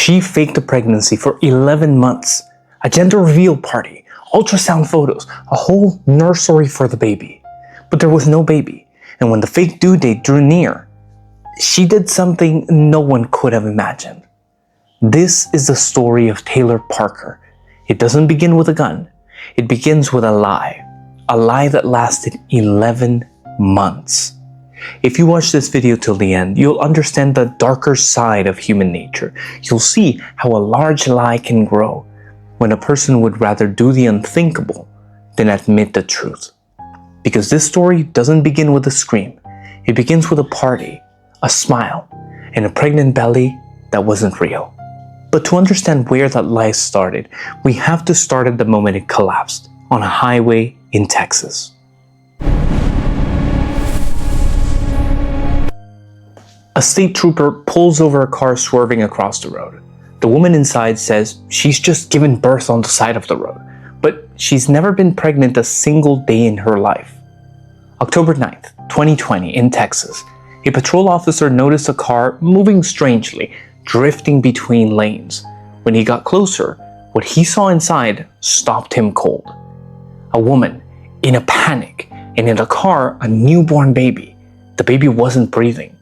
She faked a pregnancy for 11 months, a gender reveal party, ultrasound photos, a whole nursery for the baby. But there was no baby, and when the fake due date drew near, she did something no one could have imagined. This is the story of Taylor Parker. It doesn't begin with a gun. It begins with a lie that lasted 11 months. If you watch this video till the end, you'll understand the darker side of human nature. You'll see how a large lie can grow when a person would rather do the unthinkable than admit the truth. Because this story doesn't begin with a scream. It begins with a party, a smile, and a pregnant belly that wasn't real. But to understand where that lie started, we have to start at the moment it collapsed on a highway in Texas. A state trooper pulls over a car swerving across the road. The woman inside says she's just given birth on the side of the road, but she's never been pregnant a single day in her life. October 9th, 2020, in Texas, a patrol officer noticed a car moving strangely, drifting between lanes. When he got closer, what he saw inside stopped him cold. A woman in a panic, and in the car, a newborn baby. The baby wasn't breathing.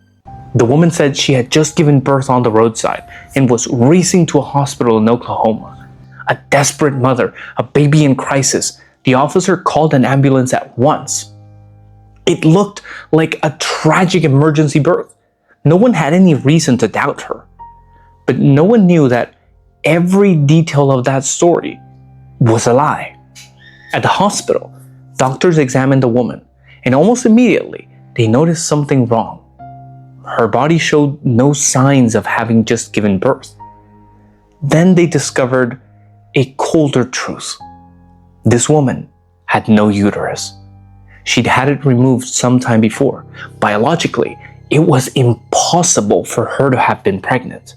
The woman said she had just given birth on the roadside and was racing to a hospital in Oklahoma. A desperate mother, a baby in crisis. The officer called an ambulance at once. It looked like a tragic emergency birth. No one had any reason to doubt her. But no one knew that every detail of that story was a lie. At the hospital, doctors examined the woman, and almost immediately, they noticed something wrong. Her body showed no signs of having just given birth. Then they discovered a colder truth. This woman had no uterus. She'd had it removed sometime before. Biologically, it was impossible for her to have been pregnant.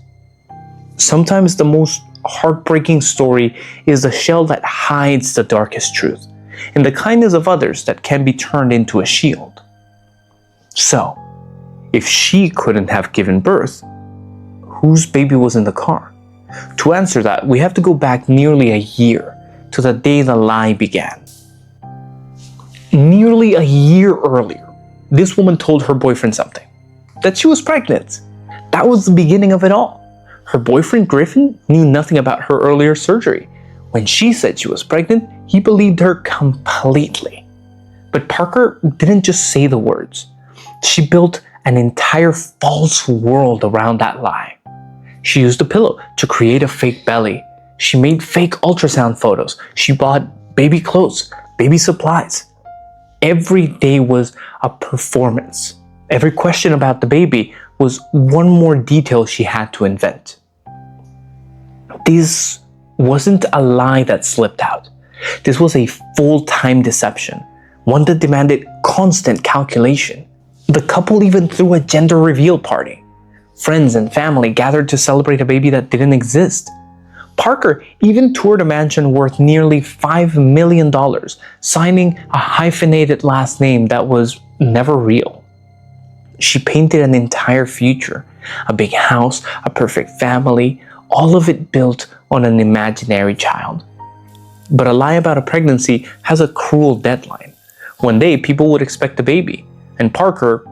Sometimes the most heartbreaking story is the shell that hides the darkest truth, and the kindness of others that can be turned into a shield. So, if she couldn't have given birth, whose baby was in the car? To answer that, we have to go back nearly a year to the day the lie began. Nearly a year earlier, this woman told her boyfriend something, that she was pregnant. That was the beginning of it all. Her boyfriend Griffin knew nothing about her earlier surgery. When she said she was pregnant, he believed her completely. But Parker didn't just say the words. She built an entire false world around that lie. She used a pillow to create a fake belly. She made fake ultrasound photos. She bought baby clothes, baby supplies. Every day was a performance. Every question about the baby was one more detail she had to invent. This wasn't a lie that slipped out. This was a full-time deception, one that demanded constant calculation. The couple even threw a gender reveal party. Friends and family gathered to celebrate a baby that didn't exist. Parker even toured a mansion worth nearly $5 million, signing a hyphenated last name that was never real. She painted an entire future, a big house, a perfect family, all of it built on an imaginary child. But a lie about a pregnancy has a cruel deadline. One day, people would expect a baby, and Parker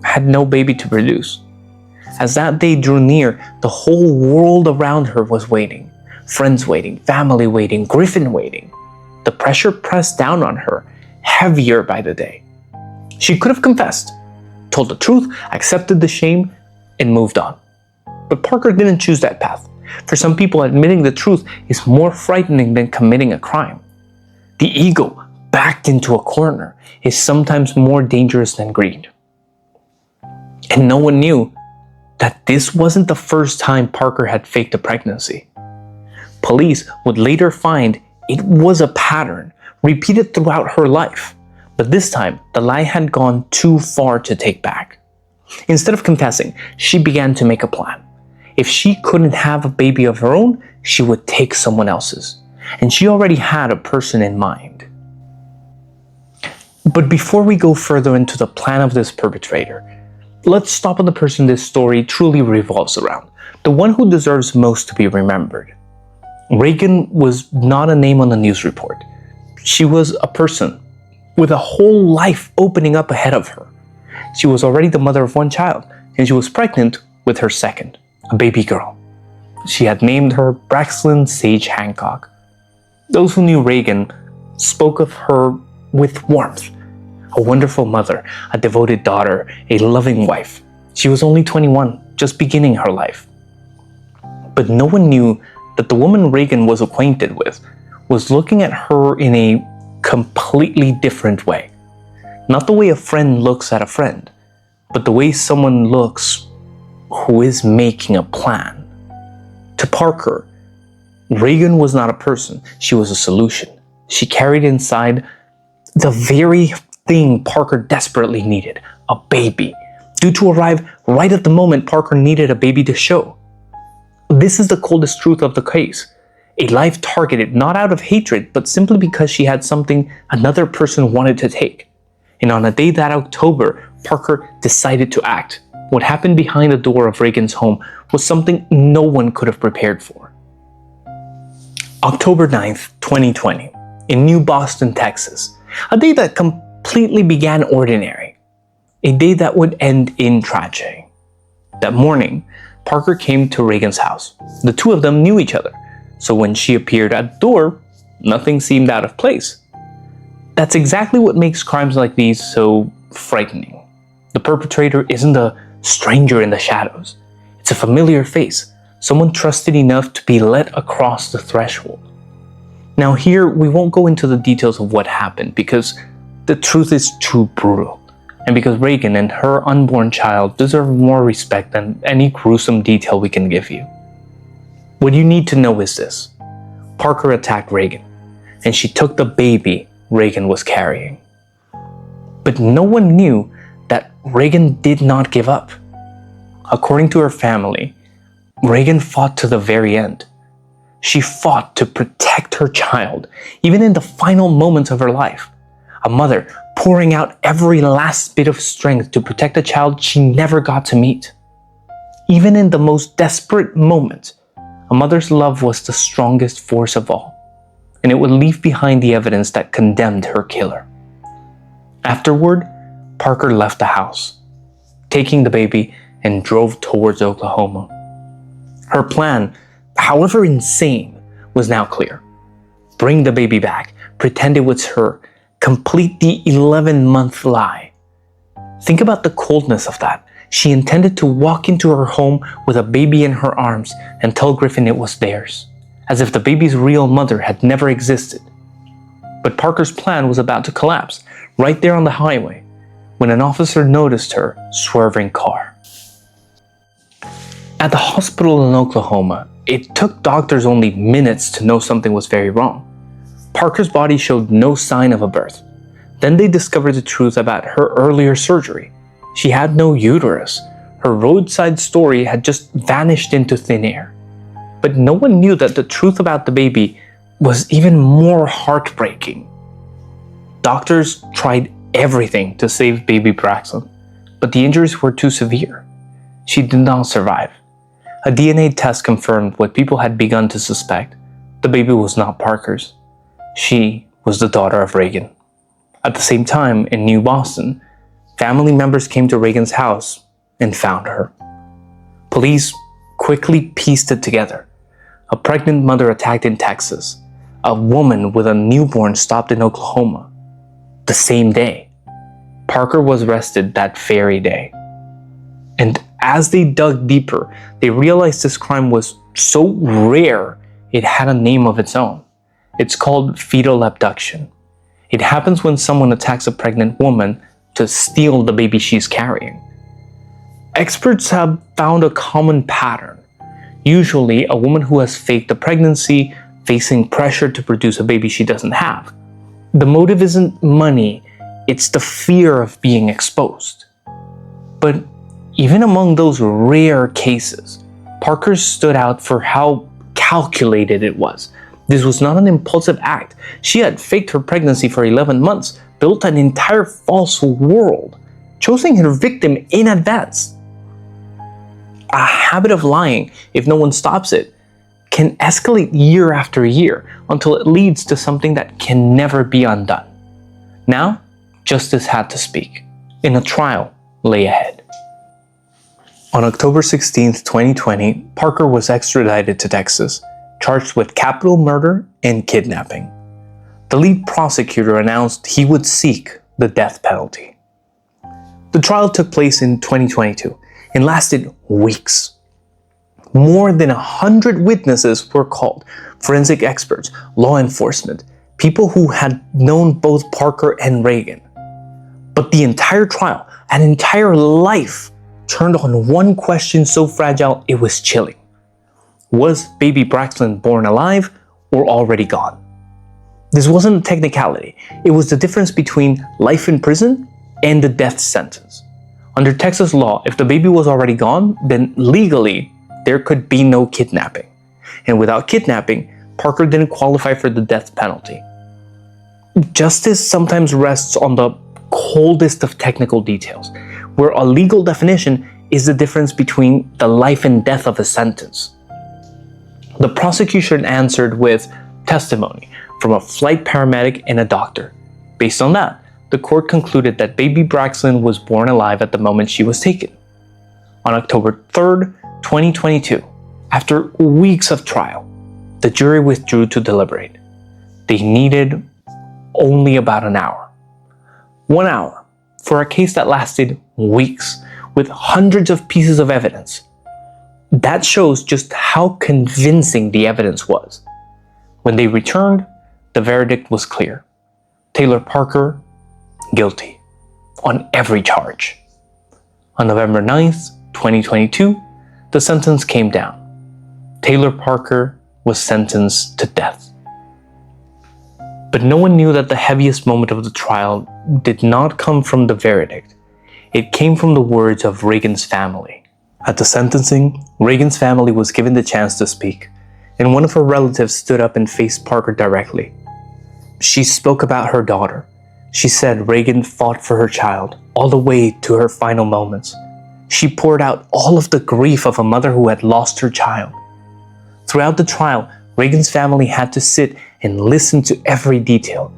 had no baby to produce. As that day drew near, the whole world around her was waiting. Friends waiting, family waiting, Griffin waiting. The pressure pressed down on her, heavier by the day. She could have confessed, told the truth, accepted the shame, and moved on. But Parker didn't choose that path. For some people, admitting the truth is more frightening than committing a crime. The ego, backed into a corner, is sometimes more dangerous than greed. And no one knew that this wasn't the first time Parker had faked a pregnancy. Police would later find it was a pattern repeated throughout her life. But this time, the lie had gone too far to take back. Instead of confessing, she began to make a plan. If she couldn't have a baby of her own, she would take someone else's. And she already had a person in mind. But before we go further into the plan of this perpetrator, let's stop on the person this story truly revolves around, the one who deserves most to be remembered. Reagan was not a name on the news report. She was a person with a whole life opening up ahead of her. She was already the mother of one child, and she was pregnant with her second, a baby girl. She had named her Braxton Sage Hancock. Those who knew Reagan spoke of her with warmth. A wonderful mother, a devoted daughter, a loving wife. She was only 21, just beginning her life. But no one knew that the woman Reagan was acquainted with was looking at her in a completely different way. Not the way a friend looks at a friend, but the way someone looks who is making a plan. To Parker, Reagan was not a person, she was a solution. She carried inside the very thing Parker desperately needed, a baby, due to arrive right at the moment Parker needed a baby to show. This is the coldest truth of the case. A life targeted not out of hatred, but simply because she had something another person wanted to take. And on a day that October, Parker decided to act. What happened behind the door of Reagan's home was something no one could have prepared for. October 9th, 2020, in New Boston, Texas. A day that completely began ordinary. A day that would end in tragedy. That morning, Parker came to Reagan's house. The two of them knew each other, so when she appeared at the door, nothing seemed out of place. That's exactly what makes crimes like these so frightening. The perpetrator isn't a stranger in the shadows. It's a familiar face, someone trusted enough to be let across the threshold. Now here, we won't go into the details of what happened because the truth is too brutal. And because Reagan and her unborn child deserve more respect than any gruesome detail we can give you. What you need to know is this. Parker attacked Reagan, and she took the baby Reagan was carrying. But no one knew that Reagan did not give up. According to her family, Reagan fought to the very end. She fought to protect her child, even in the final moments of her life. A mother pouring out every last bit of strength to protect a child she never got to meet. Even in the most desperate moments, a mother's love was the strongest force of all, and it would leave behind the evidence that condemned her killer. Afterward, Parker left the house, taking the baby and drove towards Oklahoma. Her plan, however insane, was now clear. Bring the baby back, pretend it was her, complete the 11-month lie. Think about the coldness of that. She intended to walk into her home with a baby in her arms and tell Griffin it was theirs, as if the baby's real mother had never existed. But Parker's plan was about to collapse right there on the highway when an officer noticed her swerving car. At the hospital in Oklahoma, it took doctors only minutes to know something was very wrong. Parker's body showed no sign of a birth. Then they discovered the truth about her earlier surgery. She had no uterus. Her roadside story had just vanished into thin air. But no one knew that the truth about the baby was even more heartbreaking. Doctors tried everything to save baby Braxton, but the injuries were too severe. She did not survive. A DNA test confirmed what people had begun to suspect. The baby was not Parker's. She was the daughter of Reagan. At the same time, in New Boston, family members came to Reagan's house and found her. Police quickly pieced it together. A pregnant mother attacked in Texas. A woman with a newborn stopped in Oklahoma. The same day, Parker was arrested that very day. And as they dug deeper, they realized this crime was so rare it had a name of its own. It's called fetal abduction. It happens when someone attacks a pregnant woman to steal the baby she's carrying. Experts have found a common pattern. Usually, a woman who has faked a pregnancy, facing pressure to produce a baby she doesn't have. The motive isn't money, it's the fear of being exposed. But even among those rare cases, Parker stood out for how calculated it was. This was not an impulsive act. She had faked her pregnancy for 11 months, built an entire false world, choosing her victim in advance. A habit of lying, if no one stops it, can escalate year after year until it leads to something that can never be undone. Now, justice had to speak, and a trial lay ahead. On October 16, 2020, Parker was extradited to Texas, charged with capital murder and kidnapping. The lead prosecutor announced he would seek the death penalty. The trial took place in 2022 and lasted weeks. More than 100 witnesses were called, forensic experts, law enforcement, people who had known both Parker and Reagan. But the entire trial, an entire life, turned on one question so fragile it was chilling. Was baby Braxton born alive or already gone? This wasn't a technicality. It was the difference between life in prison and the death sentence. Under Texas law, if the baby was already gone, then legally, there could be no kidnapping. And without kidnapping, Parker didn't qualify for the death penalty. Justice sometimes rests on the coldest of technical details, where a legal definition is the difference between the life and death of a sentence. The prosecution answered with testimony from a flight paramedic and a doctor. Based on that, the court concluded that baby Braxton was born alive at the moment she was taken. On October 3rd, 2022, after weeks of trial, the jury withdrew to deliberate. They needed only about an hour. 1 hour for a case that lasted weeks with hundreds of pieces of evidence. That shows just how convincing the evidence was. When they returned, the verdict was clear. Taylor Parker, guilty on every charge. On November 9th, 2022, the sentence came down. Taylor Parker was sentenced to death. But no one knew that the heaviest moment of the trial did not come from the verdict. It came from the words of Reagan's family. At the sentencing, Reagan's family was given the chance to speak, and one of her relatives stood up and faced Parker directly. She spoke about her daughter. She said Reagan fought for her child all the way to her final moments. She poured out all of the grief of a mother who had lost her child. Throughout the trial, Reagan's family had to sit and listen to every detail,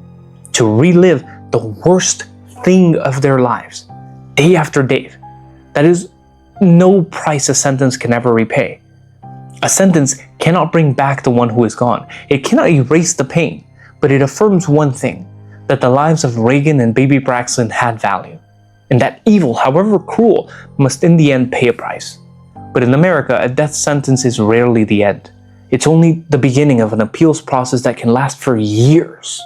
to relive the worst thing of their lives, day after day. That is no price a sentence can ever repay. A sentence cannot bring back the one who is gone. It cannot erase the pain, but it affirms one thing, that the lives of Reagan and baby Braxton had value, and that evil, however cruel, must in the end pay a price. But in America, a death sentence is rarely the end. It's only the beginning of an appeals process that can last for years.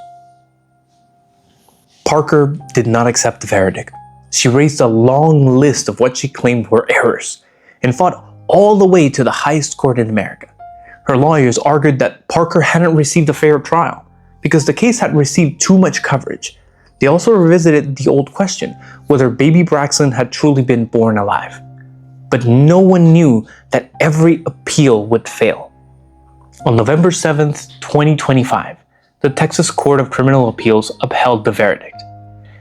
Parker did not accept the verdict. She raised a long list of what she claimed were errors and fought all the way to the highest court in America. Her lawyers argued that Parker hadn't received a fair trial because the case had received too much coverage. They also revisited the old question, whether baby Braxton had truly been born alive. But no one knew that every appeal would fail. On November 7th, 2025, the Texas Court of Criminal Appeals upheld the verdict.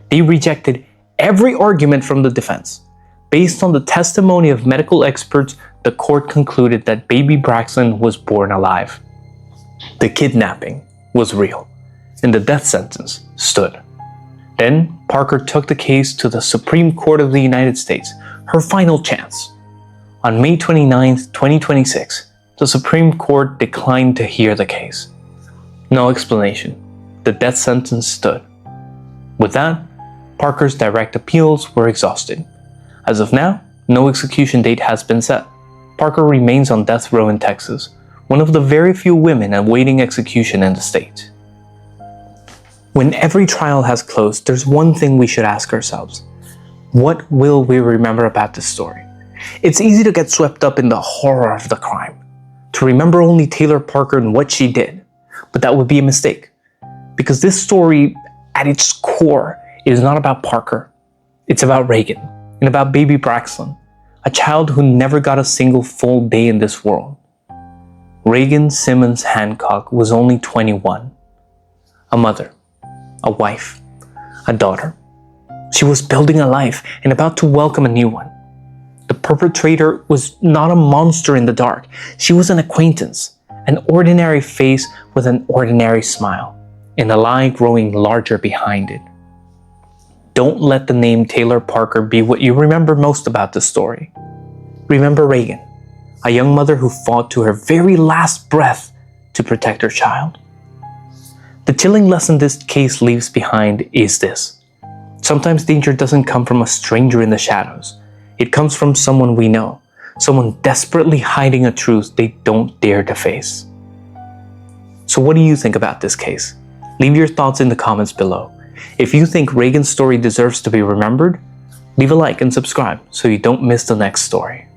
They rejected every argument from the defense. Based on the testimony of medical experts, the court concluded that baby Braxton was born alive. The kidnapping was real, and the death sentence stood. Then, Parker took the case to the Supreme Court of the United States, her final chance. On May 29, 2026, the Supreme Court declined to hear the case. No explanation. The death sentence stood. With that, Parker's direct appeals were exhausted. As of now, no execution date has been set. Parker remains on death row in Texas, one of the very few women awaiting execution in the state. When every trial has closed, there's one thing we should ask ourselves. What will we remember about this story? It's easy to get swept up in the horror of the crime, to remember only Taylor Parker and what she did. But that would be a mistake, because this story, at its core, is not about Parker. It's about Reagan, and about baby Braxton, a child who never got a single full day in this world. Reagan Simmons Hancock was only 21. A mother, a wife, a daughter. She was building a life and about to welcome a new one. The perpetrator was not a monster in the dark. She was an acquaintance, an ordinary face with an ordinary smile, and a lie growing larger behind it. Don't let the name Taylor Parker be what you remember most about the story. Remember Reagan, a young mother who fought to her very last breath to protect her child. The chilling lesson this case leaves behind is this: sometimes danger doesn't come from a stranger in the shadows. It comes from someone we know, someone desperately hiding a truth they don't dare to face. So what do you think about this case? Leave your thoughts in the comments below. If you think Reagan's story deserves to be remembered, leave a like and subscribe so you don't miss the next story.